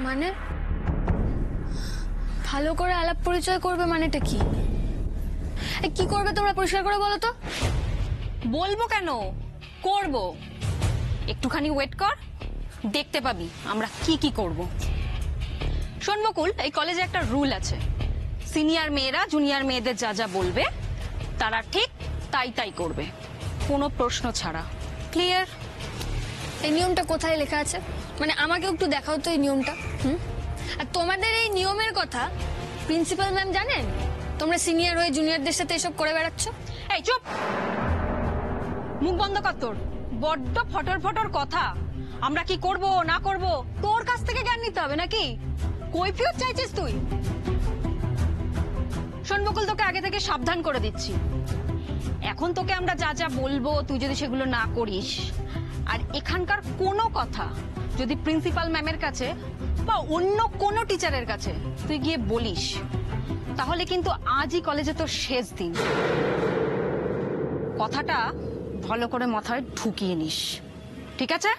মানে ভালো করে আলাপ পরিচয় করবে মানেটা কি? কি করবে তোমরা পরিষ্কার করে বলো তো। বলবো কেন, করব। একটুখানি ওয়েট কর, দেখতে পাবি আমরা কি কি করব। শোন বকুল, এই কলেজে একটা রুল আছে, সিনিয়র মেয়েরা জুনিয়র মেয়েদের যা যা বলবে তারা ঠিক তাই তাই করবে, কোনো প্রশ্ন ছাড়া। ক্লিয়ার? এই নিয়মটা কোথায় লেখা আছে? মানে আমাকে একটু দেখাও তো এই নিয়মটা। আর তোমাদের এই নিয়মের কথা প্রিন্সিপাল ম্যাম জানেন? তোমরা সিনিয়র হয়ে জুনিয়রদের সাথে এসব করে বেড়াচ্ছ। এই চুপ, মুখ বন্ধ কর তোর। বড্ড ফটর ফটর কথা। আমরা কি করব না করব তোর কাছ থেকে জ্ঞান নিতে হবে নাকি? কৈফিয়ত চাইছিস তুই? শোন বকুল, তোকে আগে থেকে সাবধান করে দিচ্ছি, এখন তোকে আমরা যা যা বলবো তুই যদি সেগুলো না করিস, আর এখানকার কোনো কথা যদি প্রিন্সিপাল ম্যামের কাছে বা অন্য কোনো টিচারের কাছে তুই গিয়ে বলিস, তাহলে কিন্তু আজই কলেজে তোর শেষ দিন। কথাটা ভালো করে মাথায় ঢুকিয়ে নিস, ঠিক আছে?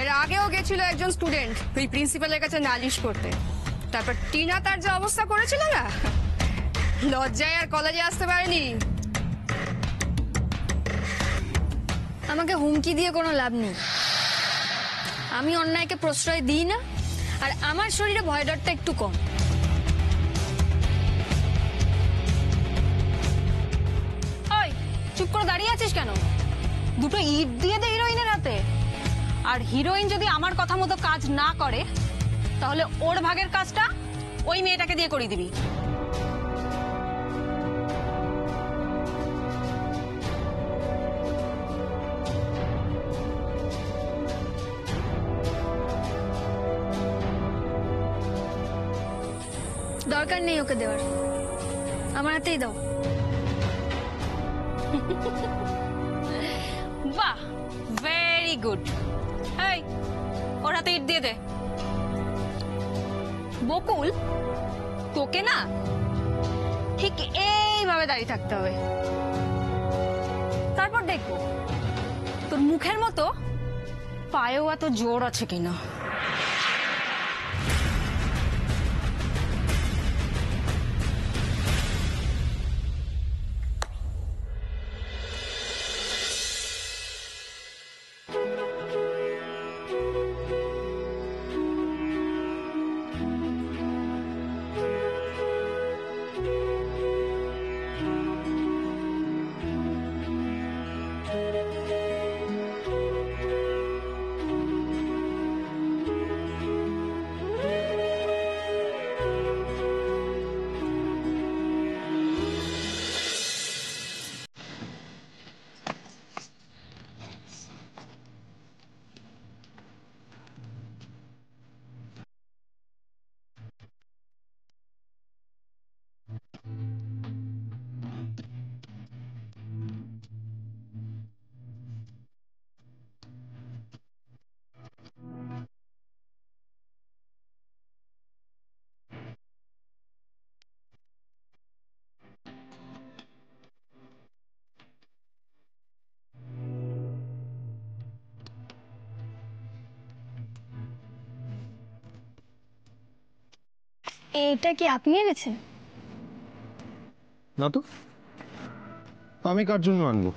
এর আগেও গেছিল একজন স্টুডেন্ট ওই প্রিন্সিপালের কাছে নালিশ করতে, তারপর টিনা তার যে অবস্থা করেছিল না, লজ্জায় আর কলেজে আসতে পারেনি। আমাকে হুমকি দিয়ে কোনো লাভ নেই, আমি অন্যায়কে প্রশ্রয় দিই না, আর আমার শরীরে ভয় ডরটা একটু কম। ওই চুপ করে দাঁড়িয়ে আছিস কেন? দুটো ইট দিয়ে দে হিরোইনের হাতে, আর হিরোইন যদি আমার কথা মতো কাজ না করে তাহলে ওর ভাগের কাজটা ওই মেয়েটাকে দিয়ে করিয়ে দিবি। দরকার নেই ওকে দেওয়ার, আমার হাতেই দাও। বাহ, ভেরি গুড। এই ওর হাতে ইট দিয়ে দে। বকুল, তোকে না ঠিক এইভাবে দাঁড়িয়ে থাকতে হবে, তারপর দেখবো তোর মুখের মতো পায়েও এত জোর আছে কিনা। এটা কি আপনি এনেছেন? না তো, আমি কার জন্য আনবো?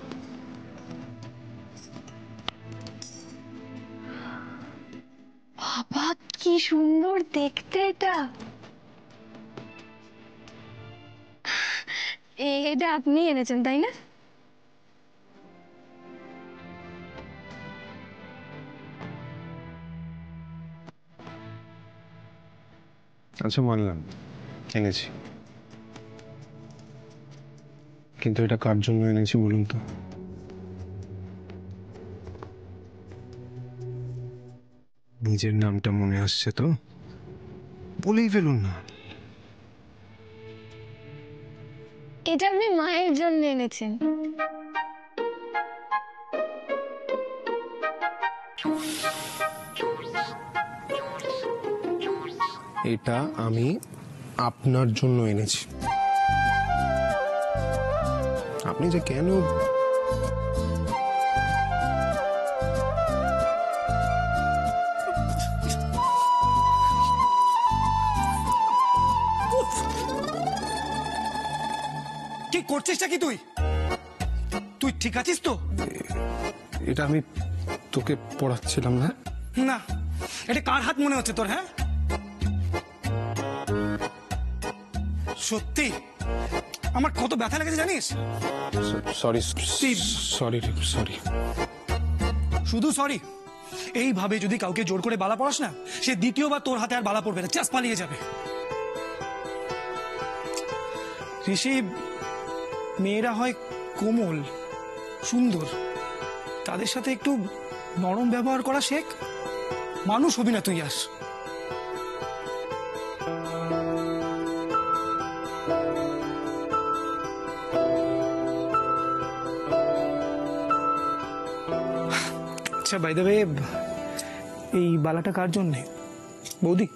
বাবা কি সুন্দর দেখতে এটা। এটা আপনি এনেছেন তাই না? আচ্ছা মানলাম এনেছি, কিন্তু এটা কার জন্য এনেছি বলুন তো? নিজের নামটা মনে আসছে তো বলেই ফেলুন না। এটা আপনি মায়ের জন্য এনেছেন। এটা আমি আপনার জন্য এনেছি। আপনি যে কেন করছিসটা কি তুই? তুই ঠিক আছিস তো? এটা আমি তোকে পড়াচ্ছিলাম না। না, এটা কার হাত মনে হচ্ছে তোর? হ্যাঁ, সত্যি আমার কত ব্যথা লেগেছে জানিস? Sorry sorry sorry. শুধু সরি? এইভাবে যদি কাউকে জোর করে বালা পড়াস না, সে দ্বিতীয়বার তোর হাতে আর বালা পড়বে না, চাস পালিয়ে যাবে। ঋষি, মেয়েরা হয় কোমল, সুন্দর, তাদের সাথে একটু নরম ব্যবহার করা শেখ। মানুষ হবি না তুই। আস, আচ্ছা বাই দ্য ওয়ে, এই বালাটা কার জন্যে? বৌদি?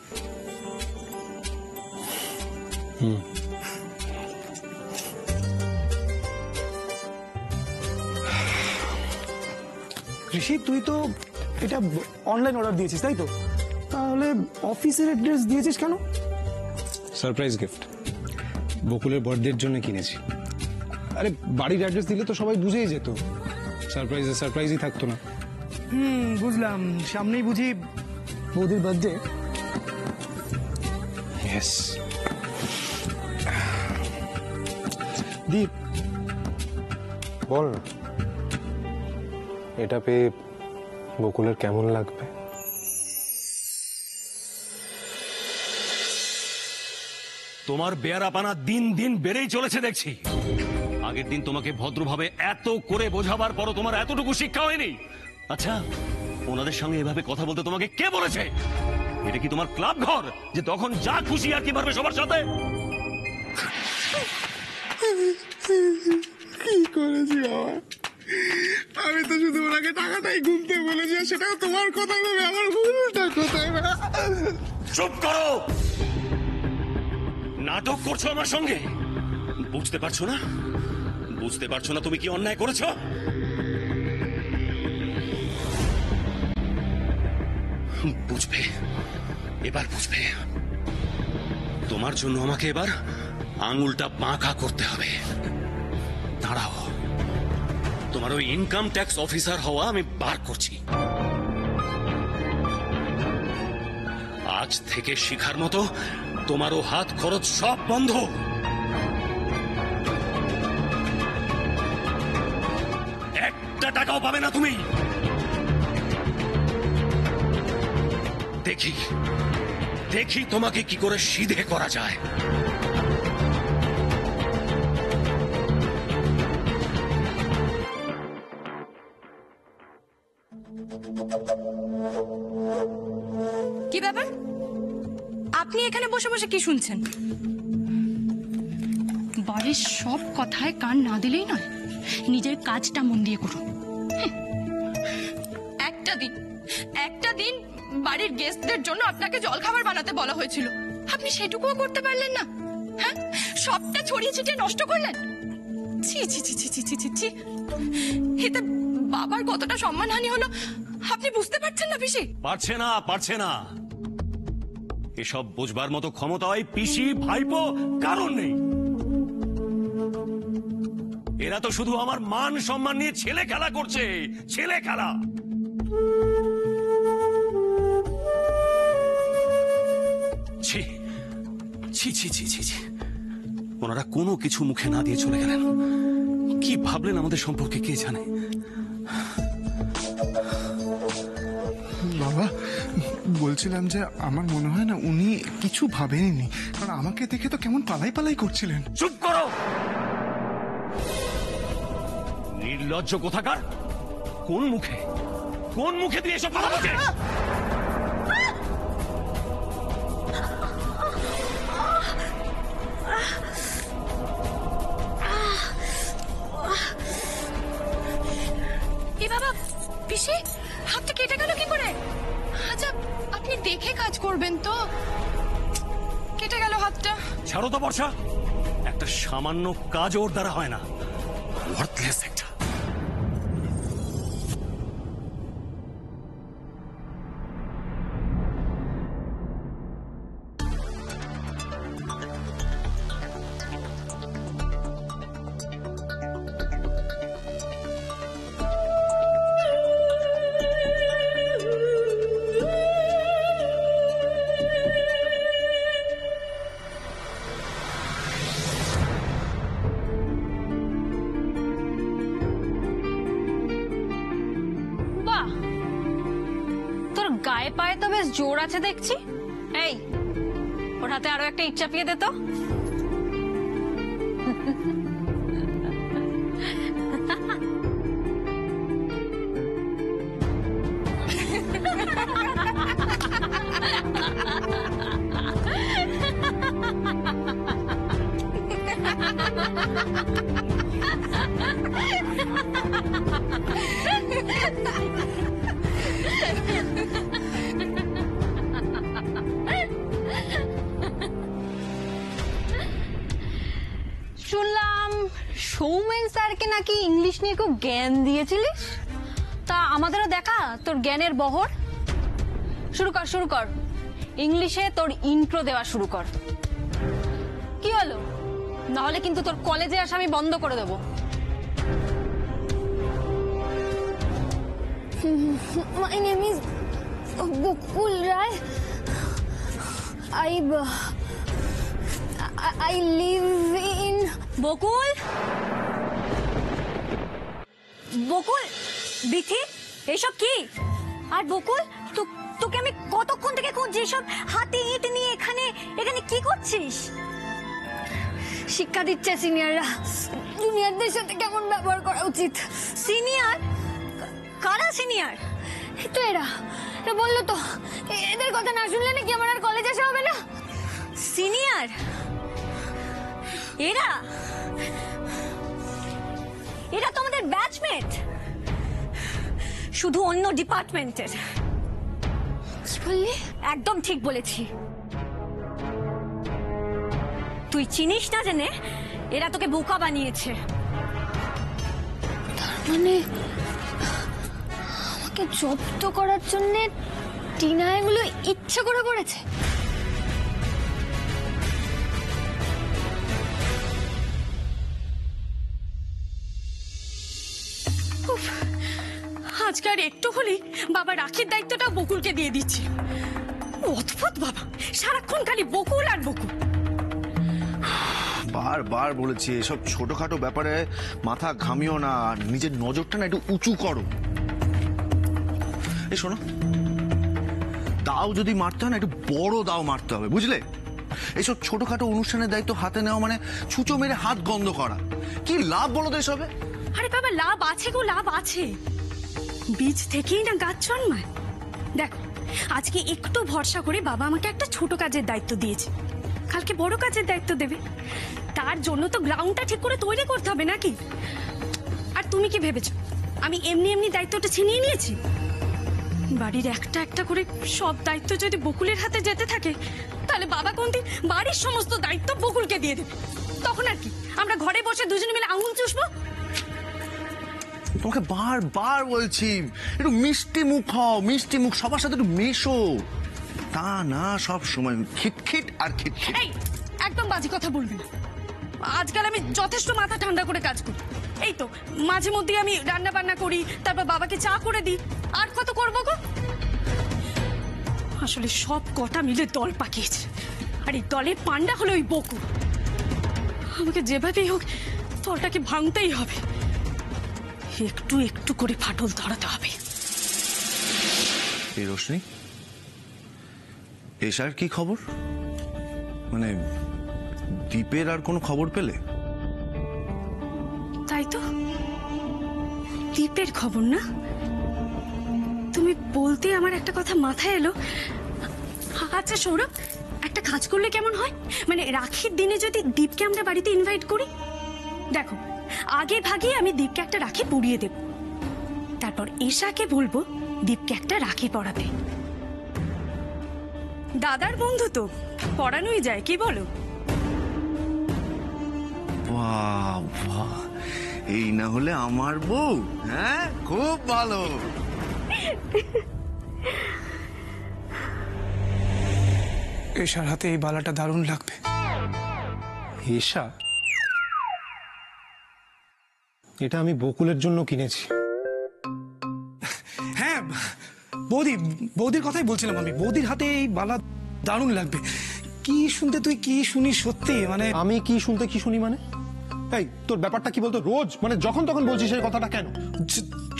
ঋষি, তুই তো এটা অনলাইন অর্ডার দিয়েছিস তাই তো? তাহলে অফিসের অ্যাড্রেস দিয়েছিস কেন? সারপ্রাইজ গিফট, বকুলের বার্থডের জন্য কিনেছি। আরে বাড়ির অ্যাড্রেস দিলে তো সবাই বুঝেই যেত, সারপ্রাইজই থাকতো না। বুঝলাম, সামনেই বুঝি বৌদির বার্থডে। ইয়েস। দীপ, বল না, এটা পেয়ে বকুলের কেমন লাগবে? তোমার বেয়ারাপানা দিন দিন বেড়েই চলেছে দেখছি। আগের দিন তোমাকে ভদ্রভাবে এত করে বোঝাবার পরও তোমার এতটুকু শিক্ষা হয়নি। আচ্ছা, ওনাদের সঙ্গে এভাবে কথা বলতে তোমাকে কে বলেছে? এটা কি তোমার ক্লাব ঘর যে তখন যা খুশি আর কি পারবে সবার সাথে? কি করেছি বাবা? আমি তো শুধু ওনাকে টাকাটাই গুনতে বলেছি, সেটাও তোমার কথা ভেবে। আমার ভুলটা কোথায়? চুপ করো! নাটক করছো আমার সঙ্গে। বুঝতে পারছো না? বুঝতে পারছো না তুমি কি অন্যায় করেছো? বুঝবে, এবার বুঝবে। তোমার জন্য আমাকে এবার আঙুলটা বাঁকা করতে হবে। দাঁড়াও, তোমার ওই ইনকাম ট্যাক্স অফিসার হওয়া আমি বার করছি। আজ থেকে শিখার মতো তোমারও হাত খরচ সব বন্ধ। একটা টাকাও পাবে না তুমি। দেখি দেখি তোমাকে কি করে সিধে করা যায়। কি ব্যাপার? আপনি এখানে বসে বসে কি শুনছেন? বাড়ির সব কথায় কান না দিলেই নয়, নিজের কাজটা মন দিয়ে করুন। একটা দিন বাড়ির গেস্টদের জন্য আপনাকে জলখাবার বানাতে বলা হয়েছিল, আপনি সেটুকুও করতে পারলেন না। হ্যাঁ, সবটা ছড়িয়ে ছিটিয়ে নষ্ট করলেন। ছি ছি ছি ছি ছি ছি ছি ছি। এতে বাবার কতটা সম্মানহানি হলো আপনি বুঝতে পারছেন না পিসি? পারছে না। এসব বুঝবার মতো ক্ষমতা হয় পিসি ভাইপো কারণ নেই। এরা তো শুধু আমার মান সম্মান নিয়ে ছেলে খেলা করছে, ছেলে খেলা। ছি ছি ছি ছি ছি ছি। ওনারা কোনো কিছু মুখে না দিয়ে চলে গেলেন। কি ভাবলেন আমাদের সম্পর্কে কে জানে। বাবা, বলছিলাম যে আমার মনে হয় না উনি কিছু ভাবেননি, কারণ আমাকে দেখে তো কেমন পালাই পালাই করছিলেন। চুপ করো, নির্লজ্জ কোথাকার। কোন মুখে দিয়ে এসব কথা বলছে? এ বাবা, পিসি হাতটা কেটে গেল কি করে? আচ্ছা, আপনি দেখে কাজ করবেন তো। কেটে গেল হাতটা। ছাড়ো তো বর্ষা, একটা সামান্য কাজ ওর দ্বারা হয় না। ওয়ার্থলেস একটা। গায়ে পায়ে তো বেশ জোর আছে দেখছি। এই, ওর হাতে আরো একটা ইট চাপিয়ে দে তো। শুনলাম সৌমেন স্যারকে নাকি ইংলিশ নিয়ে খুব জ্ঞান দিয়েছিলিস, তা আমাদেরও দেখা তোর জ্ঞানের বহর। শুরু কর ইংলিশে তোর ইন্ট্রো দেওয়া শুরু কর। কি হলো? নাহলে কিন্তু তোর কলেজে আসা আমি বন্ধ করে দেবো। My name is Bokul Rai. I live in বকুল, বকুল, বিথি, এইসব কি? আর বকুল, তোকে আমি কতক্ষণ থেকে খুঁজছি, সব হাতে ইট নিয়ে এখানে এখানে কি করছিস? শিক্ষা দিচ্ছে সিনিয়ররা জুনিয়রদের সাথে কেমন ব্যবহার করা উচিত। সিনিয়র? কারা সিনিয়র? এই তো এরা বললো তো, এদের কথা না শুনলে নাকি আমার আর কলেজে আসা হবে না। সিনিয়র? এরা এরা তো আমাদের ব্যাচমেট, শুধু অন্য ডিপার্টমেন্টের। কি বললি? একদম ঠিক বলেছি। তুই চিনিস না জেনে এরা তোকে বোকা বানিয়েছে। মানে আমাকে জব্দ করার জন্য টিনা এগুলো ইচ্ছে করে করেছে। আজকাল একটু হলেই বাবা রাখির দায়িত্বটা বকুলকে দিয়ে দিচ্ছে। অদ্ভুত বাবা, সারাক্ষণ খালি বকুল আর বকুল। বারবার বলেছি এসব ছোটখাটো ব্যাপারে মাথা ঘামিও না, নিজের নজরটা না একটু উঁচু করো। এই শোনো, দাও যদি মারতে হয় না, একটু বড় দাও মারতে হবে, বুঝলে? এইসব ছোটখাটো অনুষ্ঠানের দায়িত্ব হাতে নেওয়া মানে ছুঁচো মেরে হাত গন্ধ করা। কি লাভ বলো তো এসবে? আরে বাবা, লাভ আছে গো, লাভ আছে। বীজ থেকেই না গাছ জন্মায়। দেখো, আজকে একটু ভরসা করে বাবা আমাকে একটা ছোট কাজের দায়িত্ব দিয়েছে, কালকে বড় কাজের দায়িত্ব দেবে। তার জন্য তো গ্রাউন্ডটা ঠিক করে তৈরি করতে হবে নাকি? আর তুমি কি ভেবেছো আমি এমনি এমনি দায়িত্বটা ছিনিয়ে নিয়েছি? বাড়ির একটা একটা করে সব দায়িত্ব যদি বকুলের হাতে যেতে থাকে, তাহলে বাবা কোনদিন বাড়ির সমস্ত দায়িত্ব বকুলকে দিয়ে দেবে। তখন আর কি, আমরা ঘরে বসে দুজনে মিলে আঙুল চুষবো? তোমাকে বারবার বলছি একটু মিষ্টি মুখ হও, মিষ্টি মুখ, সবার সাথে একটু মেশো। তা না, সব সময় খিটখিট আর খিটখিট। এই, একদম বাজে কথা বলবি না। আজকাল আমি যথেষ্ট মাথা ঠান্ডা করে কাজ করি। এই তো মাঝে মধ্যে আমি রান্না বান্না করি, তারপর বাবাকে চা করে দিই। আর কত করবো গো? আসলে সব কটা মিলে দল পাকিয়েছে, আর এই দলের পান্ডা হলো ওই বকুল। আমাকে যেভাবেই হোক দলটাকে ভাঙতেই হবে, একটু একটু করে ফাটল ধরাতে হবে। এই রোশনি, এশার কি খবর? মানে দ্বীপের আর কোনো খবর পেলে? তাই তো, দ্বীপের খবর না? তুমি বলতে আমার একটা কথা মাথায় এলো। আচ্ছা সৌরভ, একটা কাজ করলে কেমন হয়? মানে রাখির দিনে যদি দীপকে আমরা বাড়িতে ইনভাইট করি। দেখো, আগে ভাগে আমি দীপকে একটা রাখি পরিয়ে দেব, তারপর এশাকে বলবো দীপকে একটা রাখি পরাতে। দাদার বন্ধু তো পরানোই যায়, কি বলো? বাহ বাহ, এই না হলে আমার বউ। হ্যাঁ, খুব ভালো। এশার হাতে এই বালাটা দারুণ লাগবে। এশা? এটা আমি বকুলের জন্য কিনেছি। হ্যাঁ, বৌদির কথাই বলছিলাম আমি। বৌদির হাতে এই বালা দারুণ লাগবে। কি শুনতে তুই কি শুনিস সত্যি? মানে আমি কি শুনতে কি শুনি মানে? এই তোর ব্যাপারটা কি বলতো? রোজ মানে যখন তখন বলছিস এই কথাটা কেন?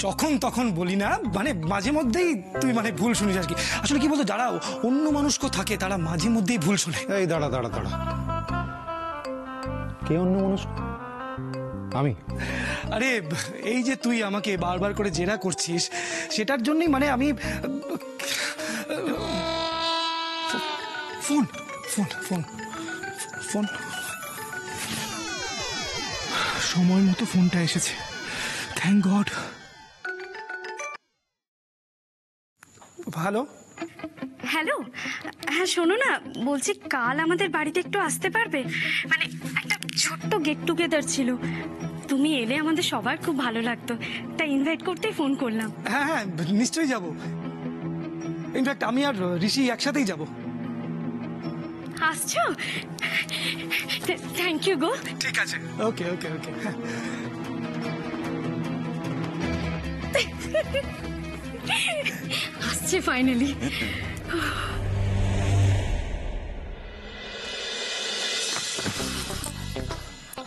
যখন তখন বলি না, মানে মাঝে মধ্যেই তুই মানে ভুল শুনিস আর কি। আসলে কি বলতো, যারা অন্য মানুষকে থাকে তারা মাঝে মধ্যেই ভুল শোনে। এই দাঁড়া দাঁড়া দাঁড়া, কে অন্য মানুষ? আমি? আরে এই যে তুই আমাকে বারবার করে জেরা করছিস, সেটার জন্যই মানে আমি ফোন ফোন ফোন ফোন সময় মতো ফোনটা এসেছে, থ্যাংক গড। হ্যালো হ্যালো, হ্যাঁ শোনো না, বলছি কাল আমাদের বাড়িতে একটু আসতে পারবে? মানে একটা ছোট্ট গেট টুগেদার ছিল, তুমি এলে আমাদের সবার খুব ভালো লাগতো, তাই ইনভাইট করতেই ফোন করলাম। হ্যাঁ হ্যাঁ নিশ্চয়ই যাব, ইনফ্যাক্ট আমি আর ঋষি একসাথেই যাব। আসছো? থ্যাংক ইউ গো। ঠিক আছে, ওকে ওকে ওকে। আসছে ফাইনালি।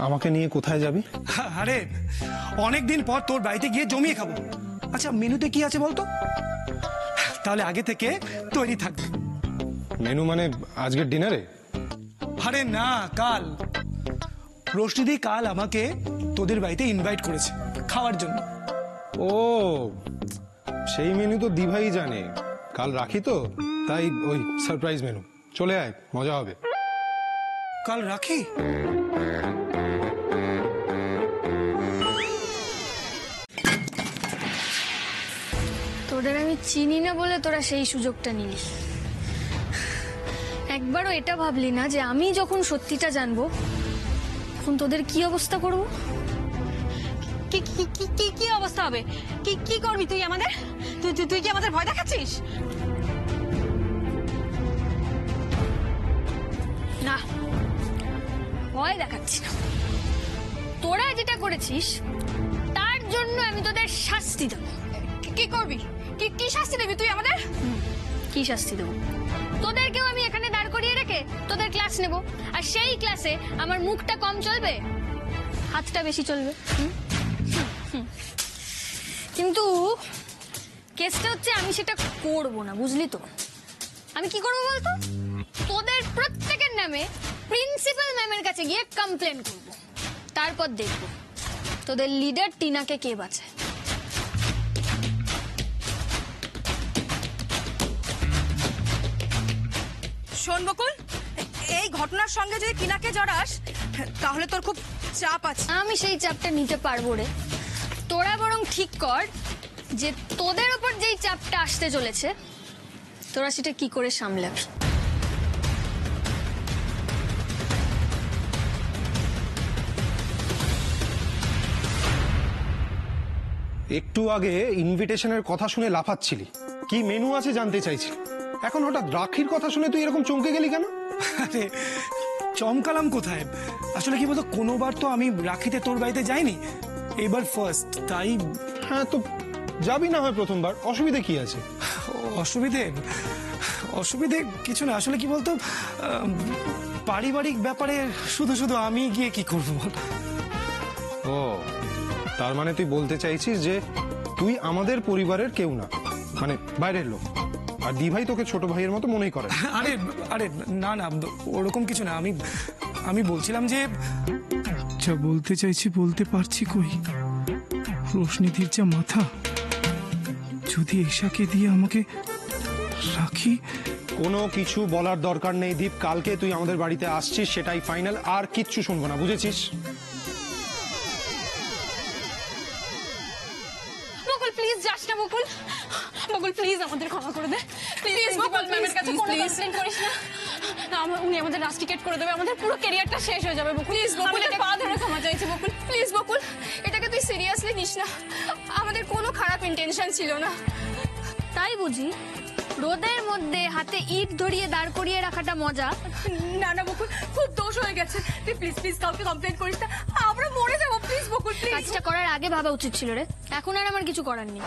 আমাকে নিয়ে কোথায় যাবি? আরে অনেকদিন পর তোর বাড়িতে গিয়ে জমিয়ে খাবো। আচ্ছা মেনুতে কি আছে বলতো? তাহলে আগে থেকে তৈরি থাকবে। মেনু মানে আজকের ডিনারে? আরে না, কাল রোশনিদি কাল আমাকে তোদের বাড়িতে ইনভাইট করেছে খাওয়ার জন্য। ও সেই মেনু তো দিভাই জানে। কাল রাখি তো, তাই ওই সারপ্রাইজ মেনু। চলে আয়, মজা হবে। কাল রাখি? তোদের আমি চিনি না বলে তোরা সেই সুযোগটা নিলি। একবারও এটা ভাবলি না যে আমি যখন সত্যিটা জানবো তখন তোদের কি অবস্থা করবো? কি কি কি কি কি অবস্থা হবে? কি কি করবি তুই আমাদের? তুই কি আমাদের ভয় দেখাচ্ছিস? না, ভয় দেখাচ্ছি না। তোরা যেটা করেছিস তার জন্য আমি তোদের শাস্তি দেবো। কি করবি? কি কি শাস্তি দিবি তুই আমাদের? কি শাস্তি দেবো? তোদেরকেও আমি এখানে দাঁড় করিয়ে রেখে তোদের ক্লাস নেব, আর সেই ক্লাসে আমার মুখটা কম চলবে, হাতটা বেশি চলবে। কিন্তু কেসটা হচ্ছে আমি সেটা করব না, বুঝলি তো? আমি কি করবো বলতো? তোদের প্রত্যেকের নামে প্রিন্সিপাল ম্যামের কাছে গিয়ে কমপ্লেন করব, তারপর দেখব তোদের লিডার টিনাকে কে বাঁচায়। শোন বকুল, এই ঘটনার সঙ্গে যদি টিনাকে জড়াস তাহলে তোর খুব চাপ আছে। আমি সেই চাপটা নিতে পারবো রে। তোরা বরং ঠিক কর যে তোদের উপর যেই চাপটা আসতে চলেছে তোরা সেটা কি করে সামলাবি। একটু আগে ইনভিটেশনের কথা শুনে লাফাচ্ছিলি, কি মেনু আছে জানতে চাইছিলি। এখন হঠাৎ রাখির কথা শুনে তুই এরকম চমকে গেলি কেন? আরে চমকালাম কোথায়? আসলে কি বলতো, কোনোবার তো আমি রাখিতে তোর বাড়িতে যাইনি, এবার ফার্স্ট, তাই। হ্যাঁ তো যাবি না হয় প্রথমবার, অসুবিধে কি আছে? অসুবিধে অসুবিধে কিছু না। আসলে কি বলতো, পারিবারিক ব্যাপারে শুধু শুধু আমি গিয়ে কি করবো বল? ও তার মানে তুই বলতে চাইছিস যে তুই আমাদের পরিবারের কেউ না, মানে বাইরের লোক, আর দিভাই তোকে ছোট ভাইয়ের মতো মনেই করে। আরে আরে না না, ওরকম কিছু না। আমি বলছিলাম যে যা বলতে চাইছি বলতে পারছি কই। রোশনিধির যা মাথা, যদি এশাকে দিয়ে আমাকে রাখি। কোনো কিছু বলার দরকার নেই দীপ, কালকে তুই আমাদের বাড়িতে আসছিস সেটাই ফাইনাল, আর কিচ্ছু শুনবো না, বুঝেছিস? বকুল প্লিজ যাস না বকুল। বকুল প্লিজ আমাদের ক্ষমা করে দে প্লিজ। বকুল ম্যামের কাছে কোনো কমপ্লেইন করিস না। উনি আমাদের রাস্টিকেট করে দেবে, আমাদের পুরো ক্যারিয়ারটা শেষ হয়ে যাবে। বকুল প্লিজ, বকুলের পা ধরে ক্ষমা চাইছি বকুল। প্লিজ বকুল, এটাকে তুই সিরিয়াসলি নিস না, আমাদের কোনো খারাপ ইন্টেনশন ছিল না। তাই বুঝি রোদের মধ্যে হাতে ইট ধরিয়ে দাঁড় করিয়ে রাখাটা মজা? না না বকুল, খুব দোষ হয়ে গেছে, তুই প্লিজ প্লিজ কাউকে কমপ্লেন করিস না, আমরা মরে যাবো। Please Bakul please. কাজটা করার আগে ভাবা উচিত ছিল রে, এখন আর আমার কিছু করার নেই।